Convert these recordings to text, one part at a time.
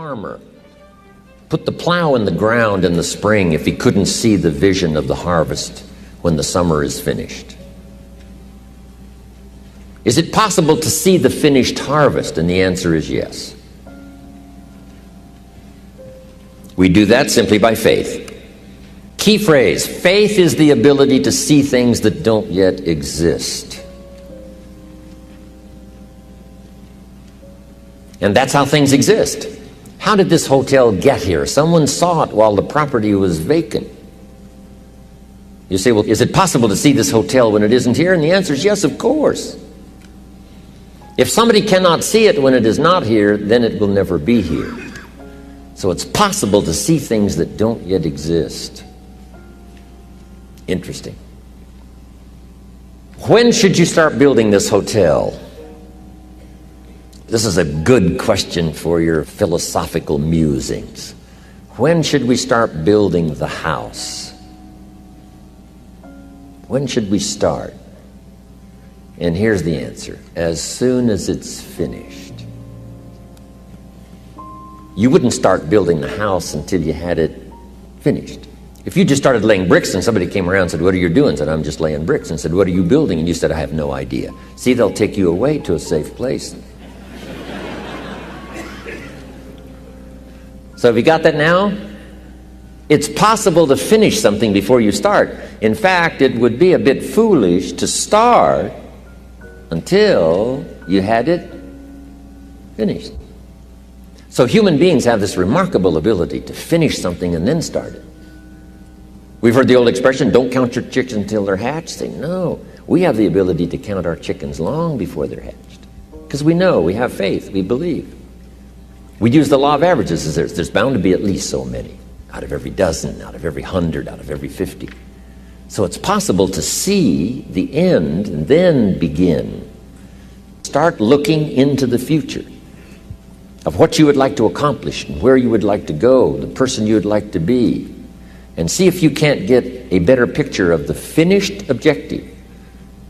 farmer put the plow in the ground in the spring if he couldn't see the vision of the harvest when the summer is finished? Is it possible to see the finished harvest? And the answer is yes. We do that simply by faith. Key phrase, faith is the ability to see things that don't yet exist. And that's how things exist. How did this hotel get here? Someone saw it while the property was vacant. You say, well, is it possible to see this hotel when it isn't here? And the answer is yes, of course. If somebody cannot see it when it is not here, then it will never be here. So it's possible to see things that don't yet exist. Interesting. When should you start building this hotel? This is a good question for your philosophical musings. When should we start building the house? When should we start? And here's the answer. As soon as it's finished. You wouldn't start building the house until you had it finished. If you just started laying bricks and somebody came around and said, what are you doing? I said, I'm just laying bricks. And said, what are you building? And you said, I have no idea. See, they'll take you away to a safe place. So have you got that now? It's possible to finish something before you start. In fact, it would be a bit foolish to start until you had it finished. So human beings have this remarkable ability to finish something and then start it. We've heard the old expression, don't count your chickens until they're hatched. Say, no, we have the ability to count our chickens long before they're hatched. Because we know, we have faith, we believe. We use the law of averages as there's bound to be at least so many. Out of every dozen, out of every 100, out of every 50. So it's possible to see the end and then begin. Start looking into the future of what you would like to accomplish and where you would like to go, the person you would like to be. And see if you can't get a better picture of the finished objective.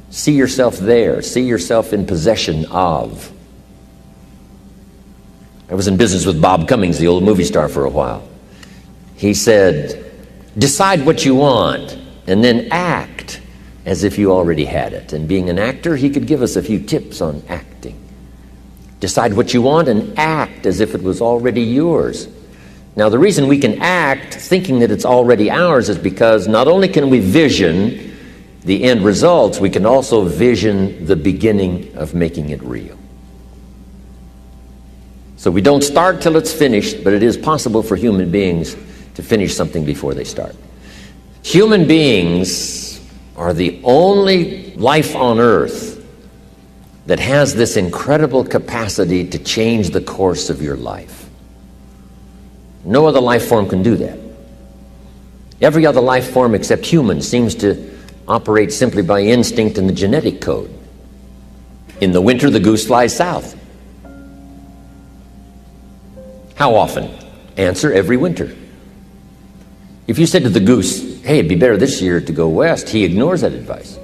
See yourself there. See yourself in possession of. I was in business with Bob Cummings, the old movie star, for a while. He said, decide what you want and then act as if you already had it. And being an actor, he could give us a few tips on acting. Decide what you want and act as if it was already yours. Now, the reason we can act thinking that it's already ours is because not only can we vision the end results, we can also vision the beginning of making it real. So we don't start till it's finished, but it is possible for human beings to finish something before they start. Human beings are the only life on earth that has this incredible capacity to change the course of your life. No other life form can do that. Every other life form except humans seems to operate simply by instinct and the genetic code. In the winter, the goose flies south. How often? Answer, every winter. If you said to the goose, hey, it'd be better this year to go west, he ignores that advice.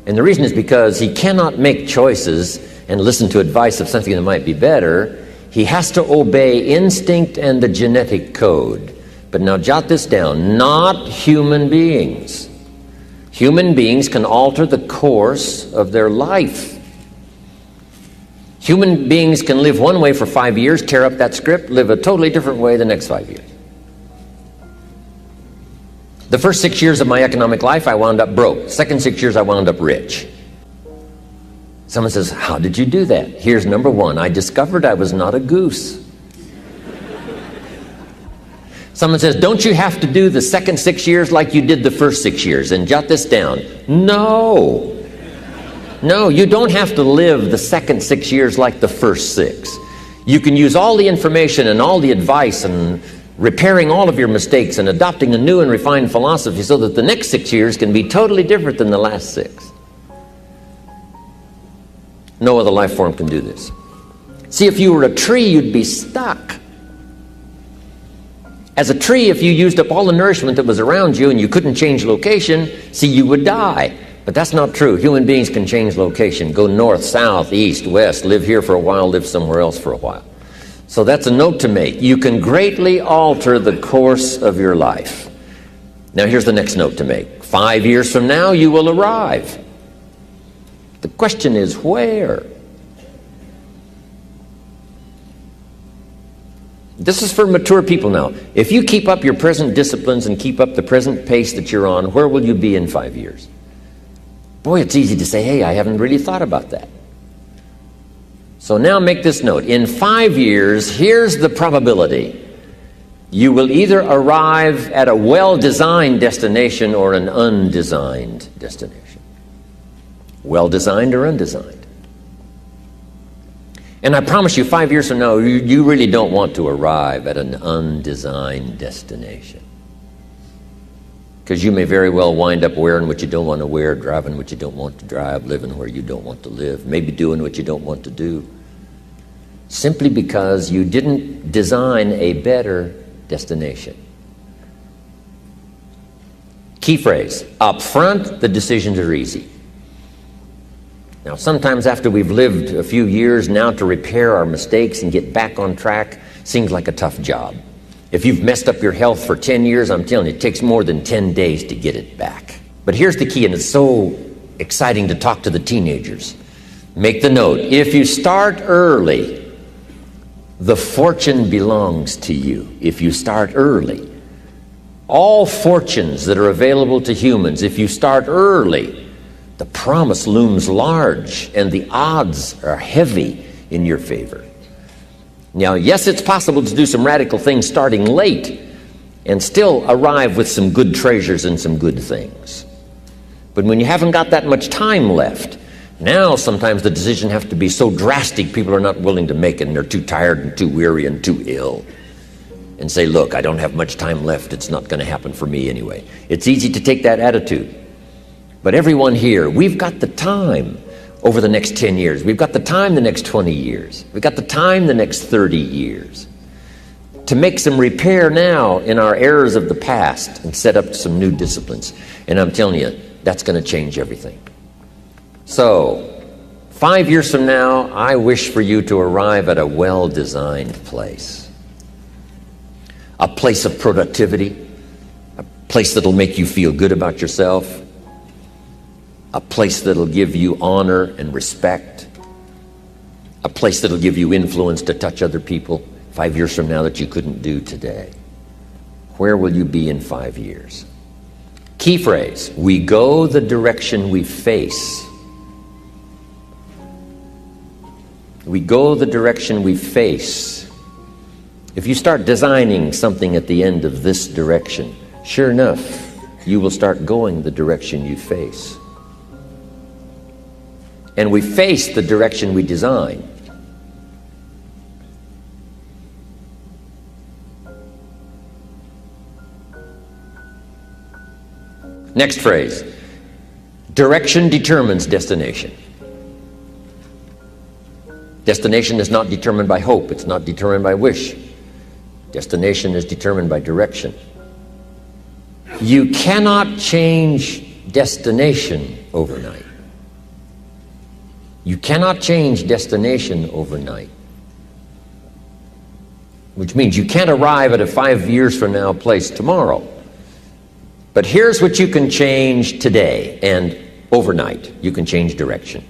And the reason is because he cannot make choices and listen to advice of something that might be better. He has to obey instinct and the genetic code. But now jot this down, not human beings. Human beings can alter the course of their life. Human beings can live one way for 5 years, tear up that script, live a totally different way the next 5 years. The first 6 years of my economic life, I wound up broke. Second 6 years, I wound up rich. Someone says, how did you do that? Here's number one. I discovered I was not a goose. Someone says, don't you have to do the second 6 years like you did the first 6 years? And jot this down. No. No, you don't have to live the second 6 years like the first 6. You can use all the information and all the advice and repairing all of your mistakes and adopting a new and refined philosophy so that the next 6 years can be totally different than the last 6. No other life form can do this. See, if you were a tree, you'd be stuck. As a tree, if you used up all the nourishment that was around you and you couldn't change location, see, you would die. But that's not true. Human beings can change location, go north, south, east, west, live here for a while, live somewhere else for a while. So that's a note to make. You can greatly alter the course of your life. Now here's the next note to make. 5 years from now, you will arrive. The question is where? This is for mature people now. If you keep up your present disciplines and keep up the present pace that you're on, where will you be in 5 years? Boy, it's easy to say, hey, I haven't really thought about that. So now make this note. In 5 years, here's the probability. You will either arrive at a well-designed destination or an undesigned destination. Well-designed or undesigned. And I promise you, 5 years from now, you really don't want to arrive at an undesigned destination. Because you may very well wind up wearing what you don't want to wear, driving what you don't want to drive, living where you don't want to live, maybe doing what you don't want to do. Simply because you didn't design a better destination. Key phrase, up front, the decisions are easy. Now, sometimes after we've lived a few years, now to repair our mistakes and get back on track seems like a tough job. If you've messed up your health for 10 years, I'm telling you, it takes more than 10 days to get it back. But here's the key, and it's so exciting to talk to the teenagers. Make the note. If you start early, the fortune belongs to you. If you start early. All fortunes that are available to humans, if you start early, the promise looms large and the odds are heavy in your favor. Now, yes, it's possible to do some radical things starting late and still arrive with some good treasures and some good things. But when you haven't got that much time left, now sometimes the decision has to be so drastic people are not willing to make it and they're too tired and too weary and too ill. And say, look, I don't have much time left. It's not going to happen for me anyway. It's easy to take that attitude. But everyone here, we've got the time over the next 10 years. We've got the time the next 20 years. We've got the time the next 30 years to make some repair now in our errors of the past and set up some new disciplines. And I'm telling you, that's going to change everything. So, 5 years from now, I wish for you to arrive at a well-designed place. A place of productivity, a place that'll make you feel good about yourself, a place that'll give you honor and respect, a place that'll give you influence to touch other people 5 years from now that you couldn't do today. Where will you be in 5 years? Key phrase, we go the direction we face. We go the direction we face. If you start designing something at the end of this direction, sure enough, you will start going the direction you face. And we face the direction we design. Next phrase, direction determines destination. Destination is not determined by hope. It's not determined by wish. Destination is determined by direction. You cannot change destination overnight. You cannot change destination overnight. Which means you can't arrive at a 5 years from now place tomorrow. But here's what you can change today and overnight. You can change direction.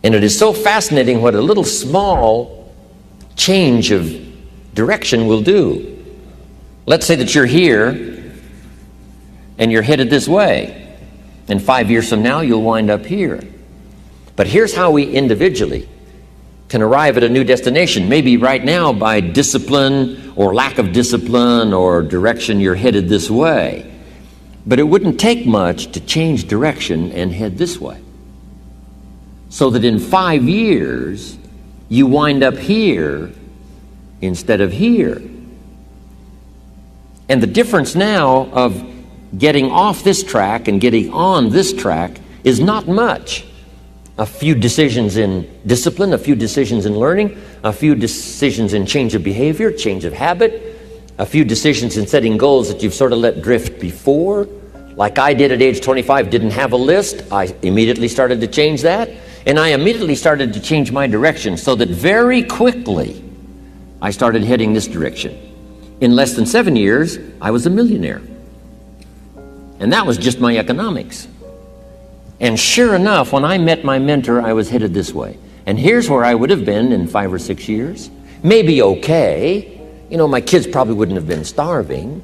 And it is so fascinating what a little small change of direction will do. Let's say that you're here and you're headed this way. And 5 years from now, you'll wind up here. But here's how we individually can arrive at a new destination. Maybe right now by discipline or lack of discipline or direction, you're headed this way. But it wouldn't take much to change direction and head this way. So that in 5 years, you wind up here instead of here. And the difference now of getting off this track and getting on this track is not much. A few decisions in discipline, a few decisions in learning, a few decisions in change of behavior, change of habit, a few decisions in setting goals that you've sort of let drift before. Like I did at age 25, didn't have a list. I immediately started to change that. And I immediately started to change my direction so that very quickly I started heading this direction. In less than 7 years, I was a millionaire. And that was just my economics. And sure enough, when I met my mentor, I was headed this way. And here's where I would have been in 5 or 6 years. Maybe okay. My kids probably wouldn't have been starving.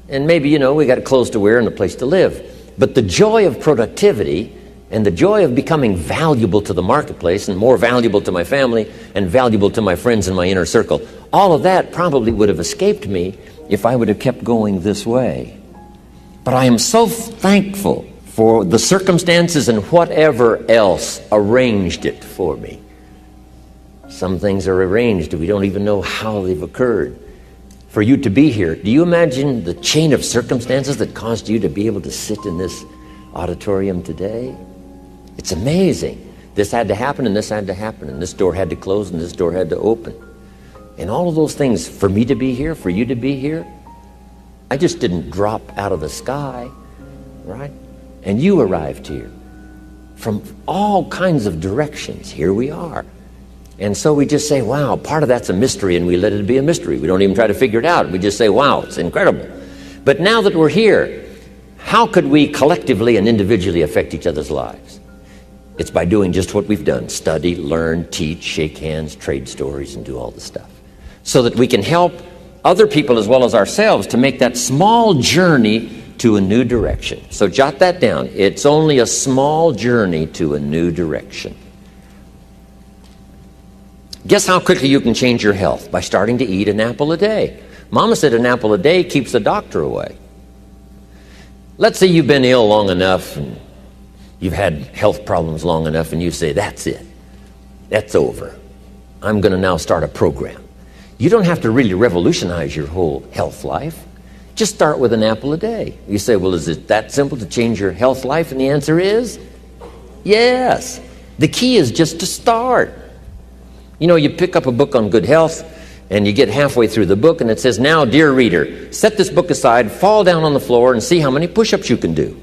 And maybe, we got clothes to wear and a place to live. But the joy of productivity and the joy of becoming valuable to the marketplace and more valuable to my family and valuable to my friends in my inner circle, all of that probably would have escaped me if I would have kept going this way. But I am so thankful for the circumstances and whatever else arranged it for me. Some things are arranged, we don't even know how they've occurred. For you to be here, do you imagine the chain of circumstances that caused you to be able to sit in this auditorium today? It's amazing. This had to happen, and this had to happen, and this door had to close, and this door had to open. And all of those things, for me to be here, for you to be here, I just didn't drop out of the sky, right? And you arrived here from all kinds of directions. Here we are. And so we just say, wow, part of that's a mystery, and we let it be a mystery. We don't even try to figure it out. We just say, wow, it's incredible. But now that we're here, how could we collectively and individually affect each other's lives? It's by doing just what we've done: study, learn, teach, shake hands, trade stories, and do all the stuff. So that we can help other people as well as ourselves to make that small journey to a new direction. So jot that down. It's only a small journey to a new direction. Guess how quickly you can change your health? By starting to eat an apple a day. Mama said an apple a day keeps the doctor away. Let's say you've been ill long enough and you've had health problems long enough, and you say, that's it. That's over. I'm going to now start a program. You don't have to really revolutionize your whole health life. Just start with an apple a day. You say, well, is it that simple to change your health life? And the answer is yes. The key is just to start. You pick up a book on good health, and you get halfway through the book, and it says, now, dear reader, set this book aside, fall down on the floor, and see how many push-ups you can do.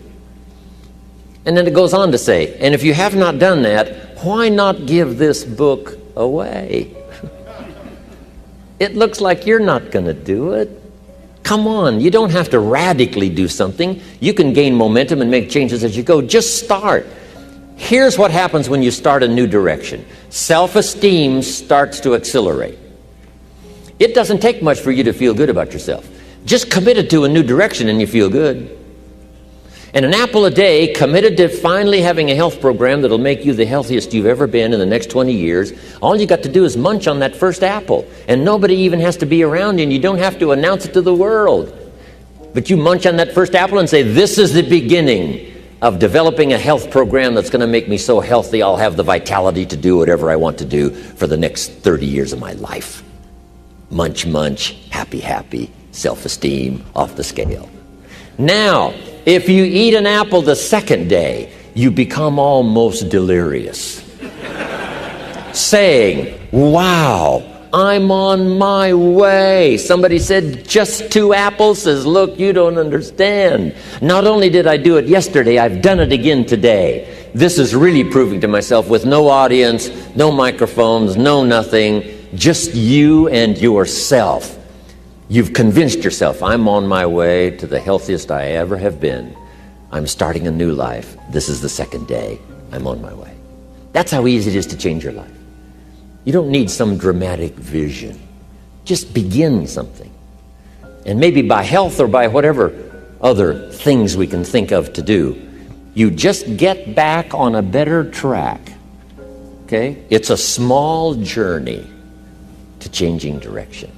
And then it goes on to say, and if you have not done that, why not give this book away? It looks like you're not going to do it. Come on, you don't have to radically do something. You can gain momentum and make changes as you go. Just start. Here's what happens when you start a new direction. Self-esteem starts to accelerate. It doesn't take much for you to feel good about yourself. Just committed to a new direction and you feel good. And an apple a day, committed to finally having a health program that'll make you the healthiest you've ever been in the next 20 years, all you got to do is munch on that first apple. And nobody even has to be around you, and you don't have to announce it to the world. But you munch on that first apple and say, this is the beginning of developing a health program that's going to make me so healthy I'll have the vitality to do whatever I want to do for the next 30 years of my life. Munch, munch, happy, happy, self-esteem off the scale. Now, if you eat an apple the second day, you become almost delirious, saying, wow, I'm on my way. Somebody said, just 2 apples? Says, look, you don't understand. Not only did I do it yesterday, I've done it again today. This is really proving to myself with no audience, no microphones, no nothing, just you and yourself. You've convinced yourself, I'm on my way to the healthiest I ever have been. I'm starting a new life. This is the second day. I'm on my way. That's how easy it is to change your life. You don't need some dramatic vision. Just begin something. And maybe by health or by whatever other things we can think of to do, you just get back on a better track. Okay? It's a small journey to changing direction.